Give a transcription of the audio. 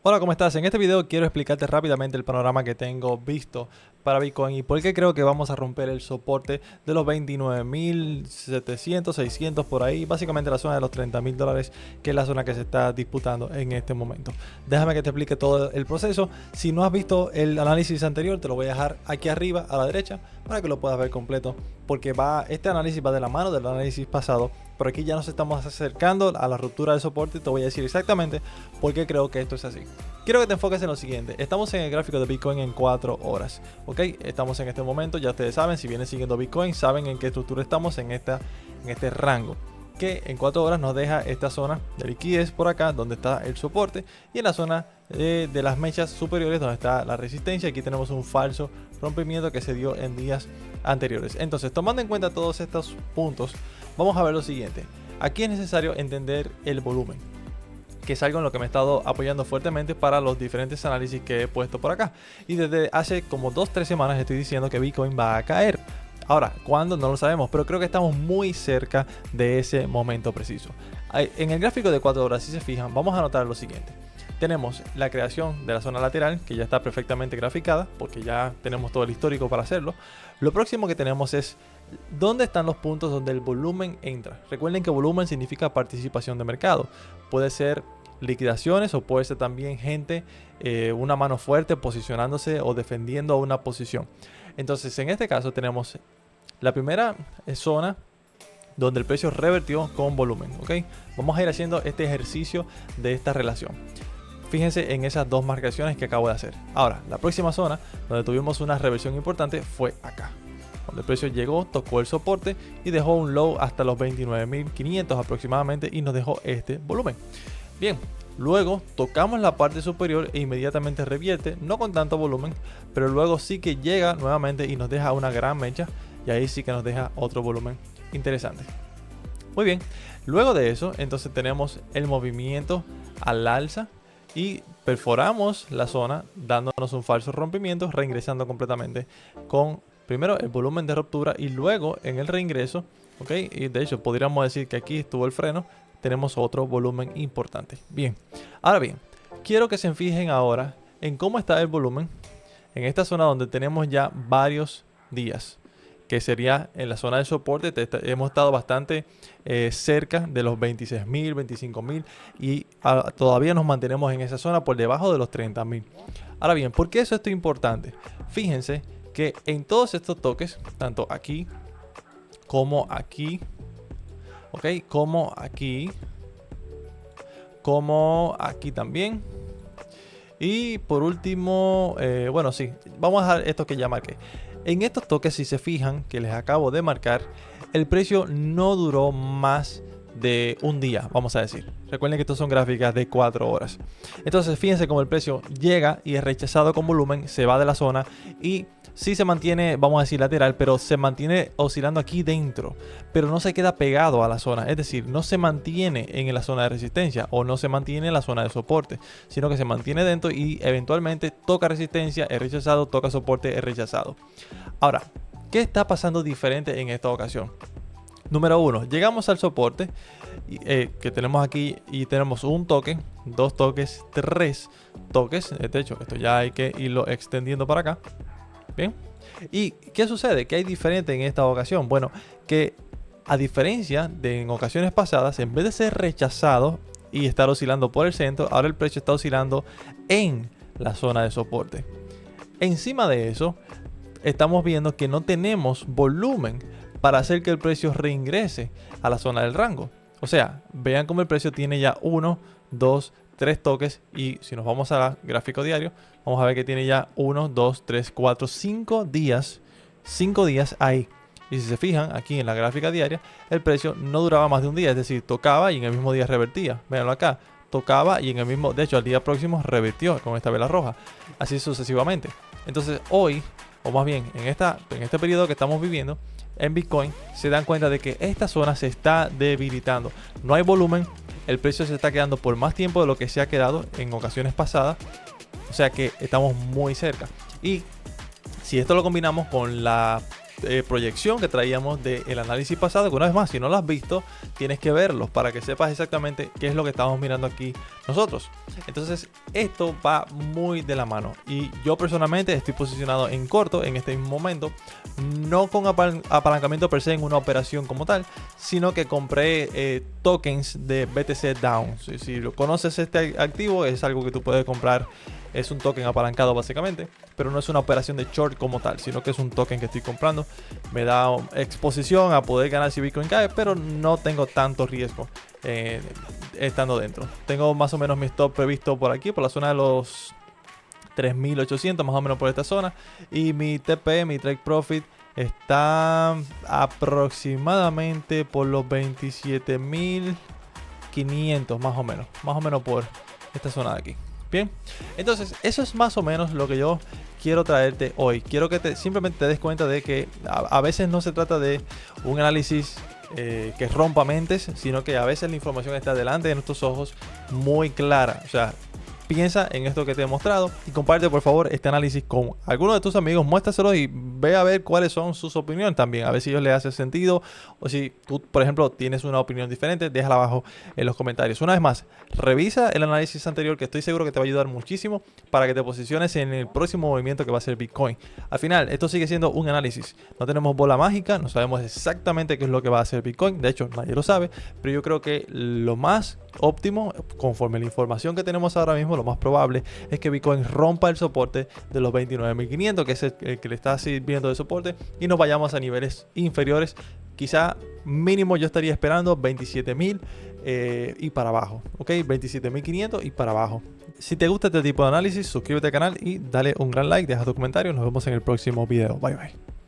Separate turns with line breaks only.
Hola, ¿cómo estás? En este video quiero explicarte rápidamente el panorama que tengo visto para Bitcoin y por qué creo que vamos a romper el soporte de los 29.700, 600 por ahí, básicamente la zona de los $30.000, que es la zona que se está disputando en este momento. Déjame que te explique todo el proceso. Si no has visto el análisis anterior, te lo voy a dejar aquí arriba a la derecha para que lo puedas ver completo, porque este análisis va de la mano del análisis pasado. Por aquí ya nos estamos acercando a la ruptura del soporte y te voy a decir exactamente por qué creo que esto es así. Quiero que te enfoques en lo siguiente. Estamos en el gráfico de Bitcoin en 4 horas. ¿Ok? Estamos en este momento, ya ustedes saben, si vienen siguiendo Bitcoin, saben en qué estructura estamos en este rango. Que en 4 horas nos deja esta zona de liquidez por acá, donde está el soporte, y en la zona de las mechas superiores, donde está la resistencia. Aquí tenemos un falso rompimiento que se dio en días anteriores. Entonces, tomando en cuenta todos estos puntos, vamos a ver lo siguiente. Aquí es necesario entender el volumen, que es algo en lo que me he estado apoyando fuertemente para los diferentes análisis que he puesto por acá. Y desde hace como 2-3 semanas estoy diciendo que Bitcoin va a caer. Ahora, ¿cuándo? No lo sabemos, pero creo que estamos muy cerca de ese momento preciso. En el gráfico de 4 horas, si se fijan, vamos a notar lo siguiente. Tenemos la creación de la zona lateral, que ya está perfectamente graficada, porque ya tenemos todo el histórico para hacerlo. Lo próximo que tenemos es dónde están los puntos donde el volumen entra. Recuerden que volumen significa participación de mercado. Puede ser liquidaciones o puede ser también gente, una mano fuerte posicionándose o defendiendo una posición. Entonces, en este caso tenemos la primera zona donde el precio revertió con volumen. ¿Ok? Vamos a ir haciendo este ejercicio de esta relación. Fíjense en esas dos marcaciones que acabo de hacer. Ahora, la próxima zona donde tuvimos una reversión importante fue acá, donde el precio llegó, tocó el soporte y dejó un low hasta los 29.500 aproximadamente y nos dejó este volumen. Bien, luego tocamos la parte superior e inmediatamente revierte, no con tanto volumen, pero luego sí que llega nuevamente y nos deja una gran mecha, y ahí sí que nos deja otro volumen interesante. Muy bien, luego de eso entonces tenemos el movimiento al alza y perforamos la zona dándonos un falso rompimiento, reingresando completamente con primero el volumen de ruptura y luego en el reingreso. ¿Ok? Y de hecho podríamos decir que aquí estuvo el freno, tenemos otro volumen importante. Bien, ahora bien, quiero que se fijen ahora en cómo está el volumen en esta zona donde tenemos ya varios días, que sería en la zona de soporte. Hemos estado bastante cerca de los 26.000, 25.000 y todavía nos mantenemos en esa zona por debajo de los 30.000. Ahora bien, ¿por qué eso es importante? Fíjense que en todos estos toques, tanto aquí como aquí, ¿ok? Como aquí también. Y por último, bueno, sí, vamos a dejar esto que ya marqué. En estos toques, si se fijan, que les acabo de marcar, el precio no duró más de un día, vamos a decir. Recuerden que estos son gráficas de 4 horas. Entonces, fíjense cómo el precio llega y es rechazado con volumen, se va de la zona y sí se mantiene, vamos a decir, lateral, pero se mantiene oscilando aquí dentro, pero no se queda pegado a la zona. Es decir, no se mantiene en la zona de resistencia o no se mantiene en la zona de soporte, sino que se mantiene dentro y eventualmente toca resistencia, es rechazado, toca soporte, es rechazado. Ahora, ¿qué está pasando diferente en esta ocasión? Número 1, llegamos al soporte que tenemos aquí y tenemos un toque, 2 toques, 3 toques. De hecho, esto ya hay que irlo extendiendo para acá. Bien. ¿Y qué sucede? ¿Qué hay diferente en esta ocasión? Bueno, que a diferencia de en ocasiones pasadas, en vez de ser rechazado y estar oscilando por el centro, ahora el precio está oscilando en la zona de soporte. Encima de eso, estamos viendo que no tenemos volumen para hacer que el precio reingrese a la zona del rango. O sea, vean cómo el precio tiene ya 1, 2, 3 toques y si nos vamos al gráfico diario, vamos a ver que tiene ya 1, 2, 3, 4, 5 días. 5 días ahí. Y si se fijan aquí en la gráfica diaria, el precio no duraba más de un día. Es decir, tocaba y en el mismo día revertía. Véanlo acá. Tocaba y en el mismo, de hecho al día próximo revertió con esta vela roja. Así sucesivamente. Entonces hoy, o más bien en este periodo que estamos viviendo, en Bitcoin se dan cuenta de que esta zona se está debilitando. No hay volumen, el precio se está quedando por más tiempo de lo que se ha quedado en ocasiones pasadas. O sea que estamos muy cerca. Y si esto lo combinamos con la proyección que traíamos del análisis pasado, que una vez más, si no lo has visto, tienes que verlos para que sepas exactamente qué es lo que estamos mirando aquí nosotros. Entonces esto va muy de la mano y yo personalmente estoy posicionado en corto en este mismo momento, no con apalancamiento per se en una operación como tal, sino que compré tokens de BTC Down. Si lo conoces, este activo es algo que tú puedes comprar. Es un token apalancado básicamente, pero no es una operación de short como tal, sino que es un token que estoy comprando. Me da exposición a poder ganar si Bitcoin cae, pero no tengo tanto riesgo estando dentro. Tengo más o menos mi stop previsto por aquí, por la zona de los 3.800, más o menos por esta zona. Y mi TP, mi Take Profit, está aproximadamente por los 27.500, más o menos por esta zona de aquí. Bien, entonces eso es más o menos lo que yo quiero traerte hoy. Quiero que simplemente te des cuenta de que a veces no se trata de un análisis que rompa mentes, sino que a veces la información está delante de nuestros ojos muy clara. O sea, piensa en esto que te he mostrado y comparte por favor este análisis con algunos de tus amigos, muéstraselo y ve a ver cuáles son sus opiniones también, a ver si a ellos les hace sentido o si tú, por ejemplo, tienes una opinión diferente, déjala abajo en los comentarios. Una vez más, revisa el análisis anterior que estoy seguro que te va a ayudar muchísimo para que te posiciones en el próximo movimiento que va a ser Bitcoin. Al final, esto sigue siendo un análisis, no tenemos bola mágica, no sabemos exactamente qué es lo que va a hacer Bitcoin, de hecho nadie lo sabe, pero yo creo que lo más óptimo, conforme la información que tenemos ahora mismo, lo más probable es que Bitcoin rompa el soporte de los 29.500, que es el que le está sirviendo de soporte, y nos vayamos a niveles inferiores. Quizá mínimo yo estaría esperando 27.000 y para abajo, ok, 27.500 y para abajo. Si te gusta este tipo de análisis, suscríbete al canal y dale un gran like, deja tu comentario. Nos vemos en el próximo video. Bye bye.